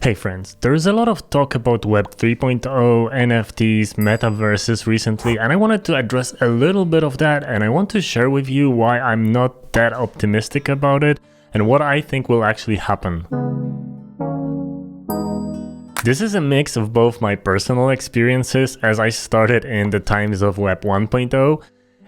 Hey friends, there's a lot of talk about Web 3.0, NFTs, Metaverses recently, and I wanted to address a little bit of that, and I want to share with you why I'm not that optimistic about it and what I think will actually happen. This is a mix of both my personal experiences as I started in the times of Web 1.0,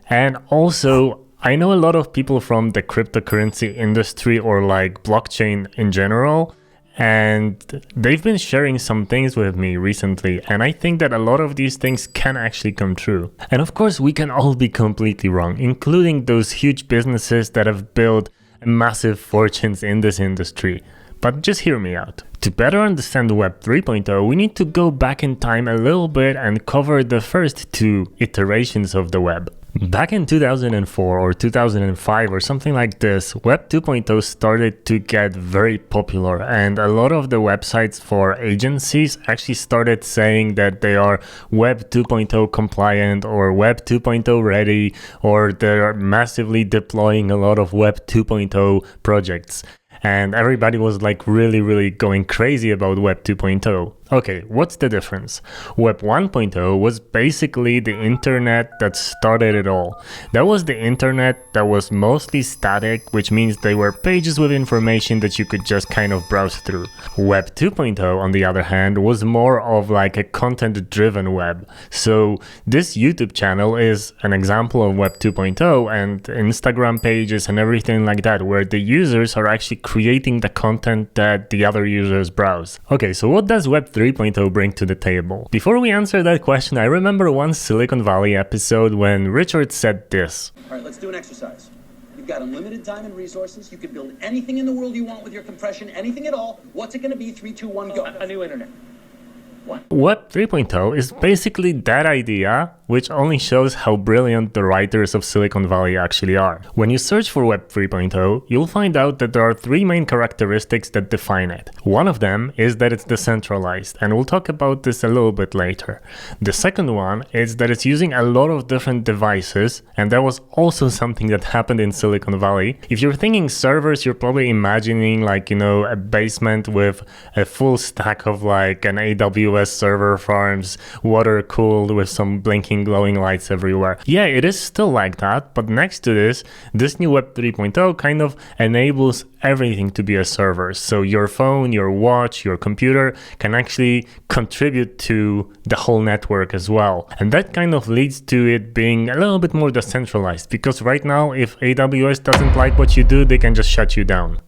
and also I know a lot of people from the cryptocurrency industry or like blockchain in general, and they've been sharing some things with me recently, and I think that a lot of these things can actually come true. And of course, we can all be completely wrong, including those huge businesses that have built massive fortunes in this industry. But just hear me out. To better understand Web 3.0, we need to go back in time a little bit and cover the first two iterations of the web. Back in 2004 or 2005 or something like this, Web 2.0 started to get very popular, and a lot of the websites for agencies actually started saying that they are Web 2.0 compliant or Web 2.0 ready, or they're massively deploying a lot of Web 2.0 projects. And everybody was like really going crazy about Web 2.0. Okay, what's the difference? Web 1.0 was basically the internet that started it all. That was the internet that was mostly static, which means they were pages with information that you could just kind of browse through. Web 2.0, on the other hand, was more of like a content-driven web. So this YouTube channel is an example of Web 2.0, and Instagram pages and everything like that, where the users are actually creating the content that the other users browse. Okay, so what does Web 3.0 bring to the table? Before we answer that question, I remember one Silicon Valley episode when Richard said this. All right, let's do an exercise. You've got unlimited time and resources. You can build anything in the world you want with your compression, anything at all. What's it going to be? 3, 2, 1, go. A new internet. What? Web 3.0 is basically that idea, which only shows how brilliant the writers of Silicon Valley actually are. When you search for Web 3.0, you'll find out that there are three main characteristics that define it. One of them is that it's decentralized, and we'll talk about this a little bit later. The second one is that it's using a lot of different devices, and that was also something that happened in Silicon Valley. If you're thinking servers, you're probably imagining like, a basement with a full stack of like an AWS server farms, water cooled with some blinking glowing lights everywhere. Yeah, it is still like that, but next to this new Web 3.0 kind of enables everything to be a server. So your phone, your watch, your computer can actually contribute to the whole network as well. And that kind of leads to it being a little bit more decentralized, because right now, if AWS doesn't like what you do, they can just shut you down.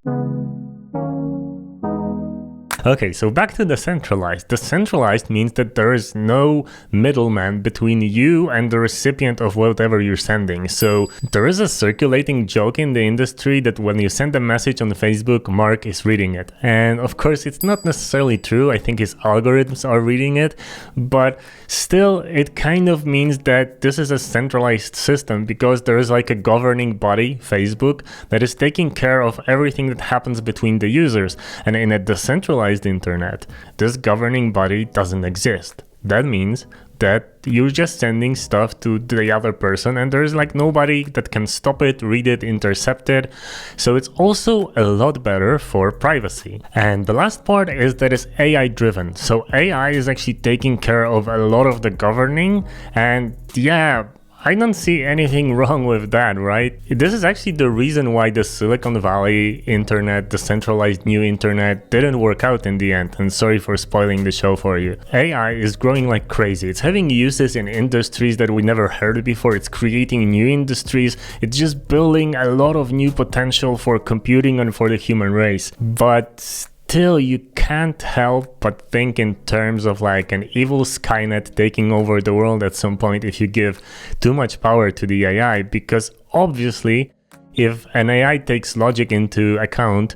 Okay, so back to decentralized. Decentralized means that there is no middleman between you and the recipient of whatever you're sending. So there is a circulating joke in the industry that when you send a message on Facebook, Mark is reading it. And of course, it's not necessarily true. I think his algorithms are reading it, but still, it kind of means that this is a centralized system because there is like a governing body, Facebook, that is taking care of everything that happens between the users. And in a decentralized internet, this governing body doesn't exist. That means that you're just sending stuff to the other person, and there's like nobody that can stop it, read it, intercept it. So it's also a lot better for privacy. And the last part is that it's AI driven. So AI is actually taking care of a lot of the governing, and yeah, I don't see anything wrong with that, right? This is actually the reason why the Silicon Valley internet, the centralized new internet, didn't work out in the end. And sorry for spoiling the show for you. AI is growing like crazy. It's having uses in industries that we never heard before. It's creating new industries. It's just building a lot of new potential for computing and for the human race. But still, you can't help but think in terms of like an evil Skynet taking over the world at some point if you give too much power to the AI, because obviously if an AI takes logic into account,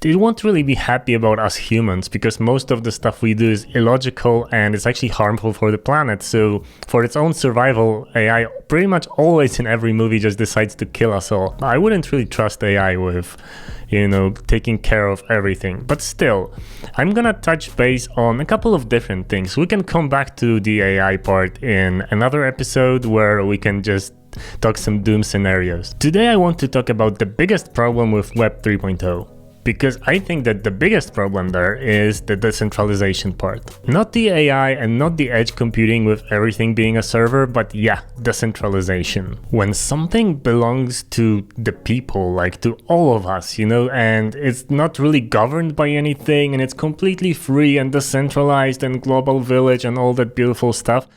it won't really be happy about us humans, because most of the stuff we do is illogical and it's actually harmful for the planet. So for its own survival, AI pretty much always in every movie just decides to kill us all. I wouldn't really trust AI with taking care of everything. But still, I'm gonna touch base on a couple of different things. We can come back to the AI part in another episode where we can just talk some doom scenarios. Today I want to talk about the biggest problem with Web 3.0. because I think that the biggest problem there is the decentralization part. Not the AI and not the edge computing with everything being a server, but yeah, decentralization. When something belongs to the people, like to all of us, and it's not really governed by anything, and it's completely free and decentralized and global village and all that beautiful stuff,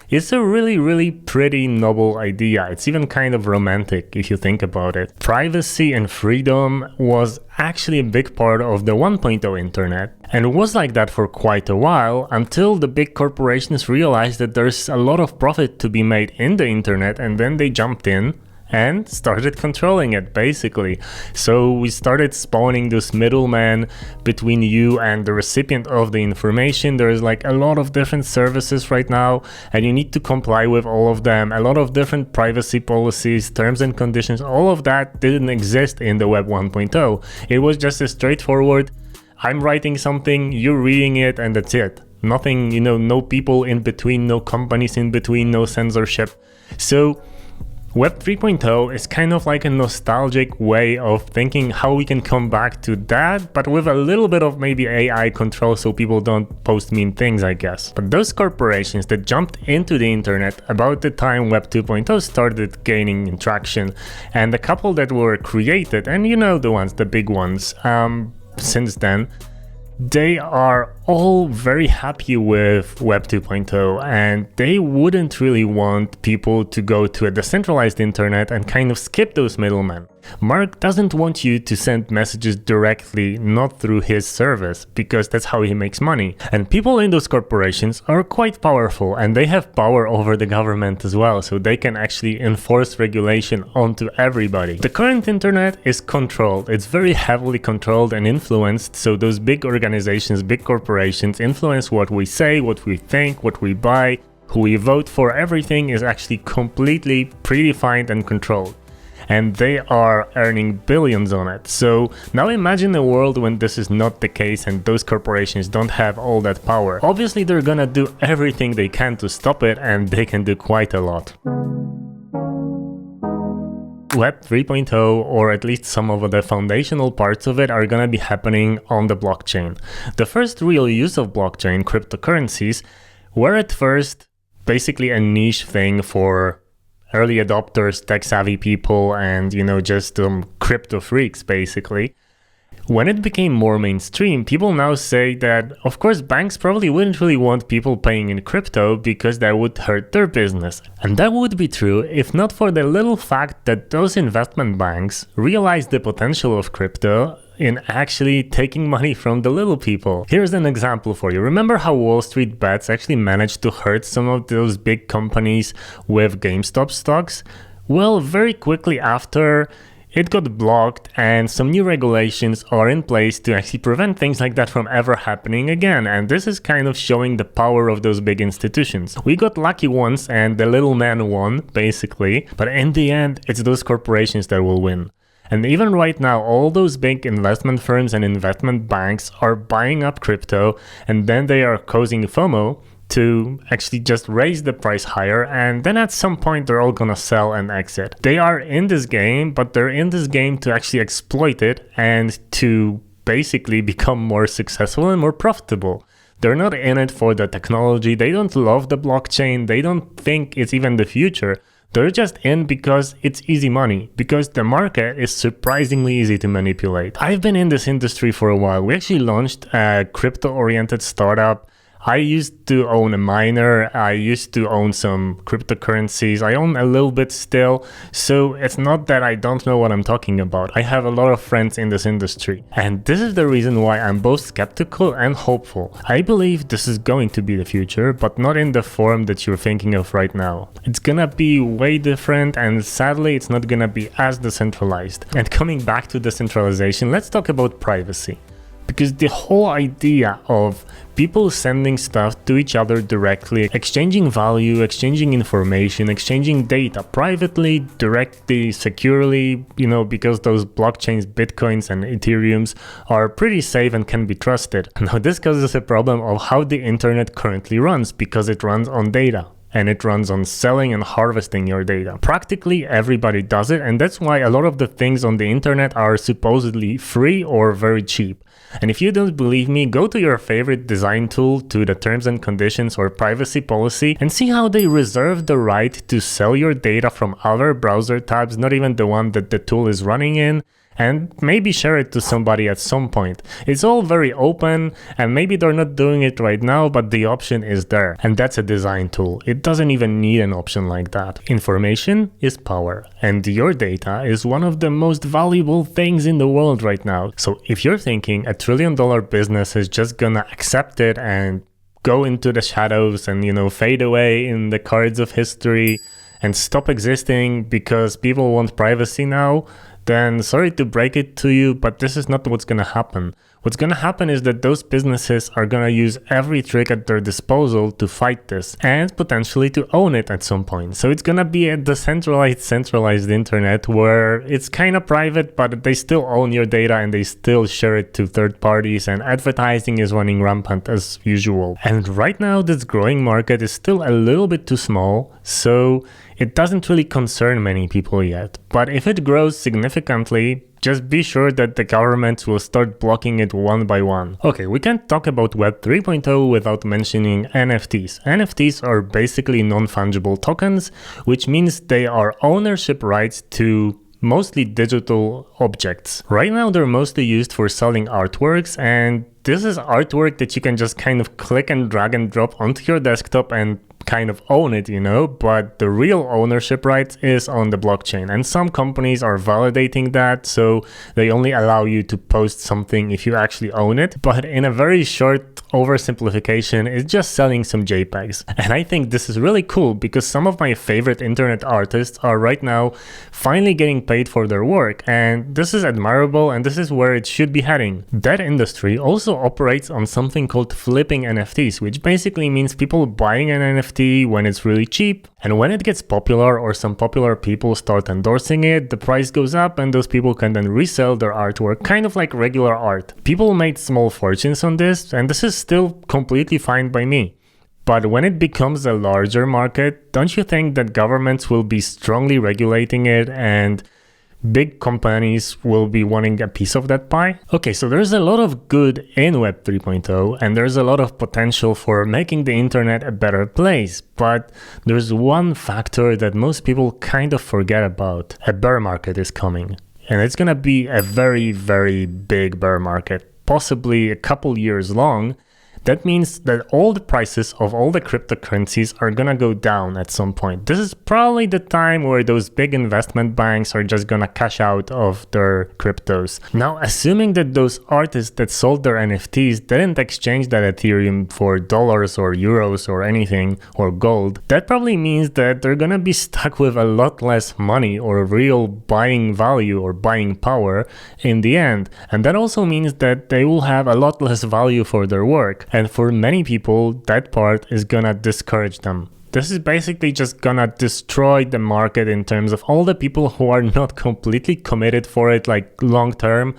it's a really, really pretty noble idea. It's even kind of romantic if you think about it. Privacy and freedom was actually a big part of the 1.0 internet. And it was like that for quite a while until the big corporations realized that there's a lot of profit to be made in the internet, and then they jumped in and started controlling it, basically. So we started spawning this middleman between you and the recipient of the information. There is like a lot of different services right now, and you need to comply with all of them. A lot of different privacy policies, terms and conditions, all of that didn't exist in the Web 1.0. It was just a straightforward, I'm writing something, you're reading it, and that's it. Nothing, no people in between, no companies in between, no censorship. So Web 3.0 is kind of like a nostalgic way of thinking how we can come back to that, but with a little bit of maybe AI control so people don't post mean things, I guess. But those corporations that jumped into the internet about the time Web 2.0 started gaining traction, and the couple that were created, and the ones, the big ones, since then, they are all very happy with Web 2.0, and they wouldn't really want people to go to a decentralized internet and kind of skip those middlemen. Mark doesn't want you to send messages directly, not through his service, because that's how he makes money. And people in those corporations are quite powerful, and they have power over the government as well, so they can actually enforce regulation onto everybody. The current internet is controlled. It's very heavily controlled and influenced, so those big organizations, big corporations influence what we say, what we think, what we buy, who we vote for. Everything is actually completely predefined and controlled. And they are earning billions on it. So now imagine a world when this is not the case and those corporations don't have all that power. Obviously they're gonna do everything they can to stop it, and they can do quite a lot. Web 3.0, or at least some of the foundational parts of it, are gonna be happening on the blockchain. The first real use of blockchain, cryptocurrencies, were at first basically a niche thing for early adopters, tech-savvy people, and just crypto freaks, basically. When it became more mainstream, people now say that, of course, banks probably wouldn't really want people paying in crypto because that would hurt their business. And that would be true if not for the little fact that those investment banks realized the potential of crypto in actually taking money from the little people. Here's an example for you. Remember how Wall Street bets actually managed to hurt some of those big companies with GameStop stocks? Well, very quickly after, it got blocked, and some new regulations are in place to actually prevent things like that from ever happening again. And this is kind of showing the power of those big institutions. We got lucky once and the little man won, basically, but in the end, it's those corporations that will win. And even right now, all those big investment firms and investment banks are buying up crypto, and then they are causing FOMO to actually just raise the price higher, and then at some point they're all gonna sell and exit. They are in this game, but they're in this game to actually exploit it and to basically become more successful and more profitable. They're not in it for the technology, they don't love the blockchain, they don't think it's even the future. They're just in because it's easy money, because the market is surprisingly easy to manipulate. I've been in this industry for a while. We actually launched a crypto-oriented startup. I used to own a miner, I used to own some cryptocurrencies, I own a little bit still, so it's not that I don't know what I'm talking about. I have a lot of friends in this industry, and this is the reason why I'm both skeptical and hopeful. I believe this is going to be the future, but not in the form that you're thinking of right now. It's gonna be way different, and sadly it's not gonna be as decentralized. And coming back to decentralization, let's talk about privacy. Because the whole idea of people sending stuff to each other directly, exchanging value, exchanging information, exchanging data privately, directly, securely, because those blockchains, Bitcoins and Ethereums are pretty safe and can be trusted. Now this causes a problem of how the internet currently runs, because it runs on data. and it runs on selling and harvesting your data. Practically everybody does it, and that's why a lot of the things on the internet are supposedly free or very cheap. And if you don't believe me, go to your favorite design tool, to the terms and conditions or privacy policy, and see how they reserve the right to sell your data from other browser tabs, not even the one that the tool is running in, and maybe share it to somebody at some point. It's all very open, and maybe they're not doing it right now, but the option is there. And that's a design tool. It doesn't even need an option like that. Information is power, and your data is one of the most valuable things in the world right now. So if you're thinking $1 trillion business is just gonna accept it and go into the shadows and, fade away in the cards of history and stop existing because people want privacy now, then sorry to break it to you, but this is not what's gonna happen. What's gonna happen is that those businesses are gonna use every trick at their disposal to fight this and potentially to own it at some point. So it's gonna be a decentralized, centralized internet where it's kind of private, but they still own your data and they still share it to third parties, and advertising is running rampant as usual. And right now this growing market is still a little bit too small, so it doesn't really concern many people yet. But if it grows significantly, just be sure that the governments will start blocking it one by one. Okay, we can't talk about Web 3.0 without mentioning NFTs. NFTs are basically non-fungible tokens, which means they are ownership rights to mostly digital objects. Right now they're mostly used for selling artworks, and this is artwork that you can just kind of click and drag and drop onto your desktop and kind of own it, but the real ownership rights is on the blockchain, and some companies are validating that, so they only allow you to post something if you actually own it. But in a very short oversimplification, it's just selling some JPEGs. And I think this is really cool because some of my favorite internet artists are right now finally getting paid for their work, and this is admirable, and this is where it should be heading. That industry also operates on something called flipping NFTs, which basically means people buying an NFT when it's really cheap, and when it gets popular or some popular people start endorsing it, the price goes up and those people can then resell their artwork, kind of like regular art. People made small fortunes on this, and this is still completely fine by me. But when it becomes a larger market, don't you think that governments will be strongly regulating it and big companies will be wanting a piece of that pie? Okay, so there's a lot of good in Web 3.0, and there's a lot of potential for making the internet a better place. But there's one factor that most people kind of forget about. A bear market is coming, and it's gonna be a very, very big bear market, possibly a couple years long. That means that all the prices of all the cryptocurrencies are gonna go down at some point. This is probably the time where those big investment banks are just gonna cash out of their cryptos. Now, assuming that those artists that sold their NFTs didn't exchange that Ethereum for dollars or euros or anything, or gold, that probably means that they're gonna be stuck with a lot less money or real buying value or buying power in the end. And that also means that they will have a lot less value for their work. And for many people, that part is gonna discourage them. This is basically just gonna destroy the market in terms of all the people who are not completely committed for it, like long term,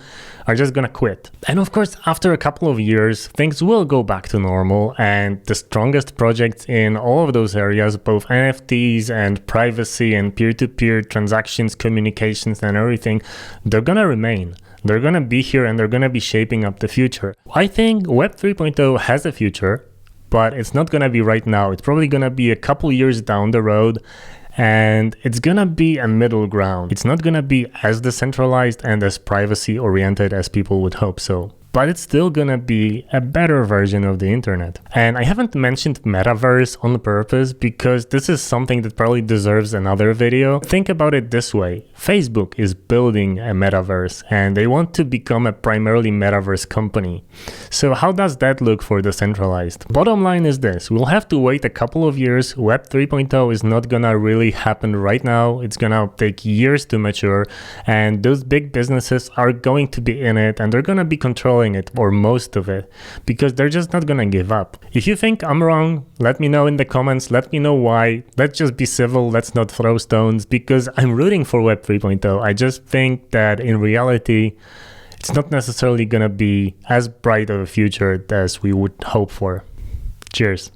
are just gonna quit. And of course, after a couple of years, things will go back to normal, and the strongest projects in all of those areas, both NFTs and privacy and peer-to-peer transactions, communications and everything, they're gonna remain. They're gonna be here and they're gonna be shaping up the future. I think Web 3.0 has a future, but it's not gonna be right now. It's probably gonna be a couple years down the road, and it's gonna be a middle ground. It's not gonna be as decentralized and as privacy oriented as people would hope so. But it's still gonna be a better version of the internet. And I haven't mentioned Metaverse on purpose because this is something that probably deserves another video. Think about it this way. Facebook is building a Metaverse and they want to become a primarily Metaverse company. So how does that look for decentralized? Bottom line is this, we'll have to wait a couple of years. Web 3.0 is not gonna really happen right now. It's gonna take years to mature, and those big businesses are going to be in it and they're gonna be controlling it, or most of it, because they're just not gonna give up. If you think I'm wrong, let me know in the comments, let me know why. Let's just be civil, let's not throw stones, because I'm rooting for Web 3.0. I just think that in reality, it's not necessarily gonna be as bright of a future as we would hope for. Cheers.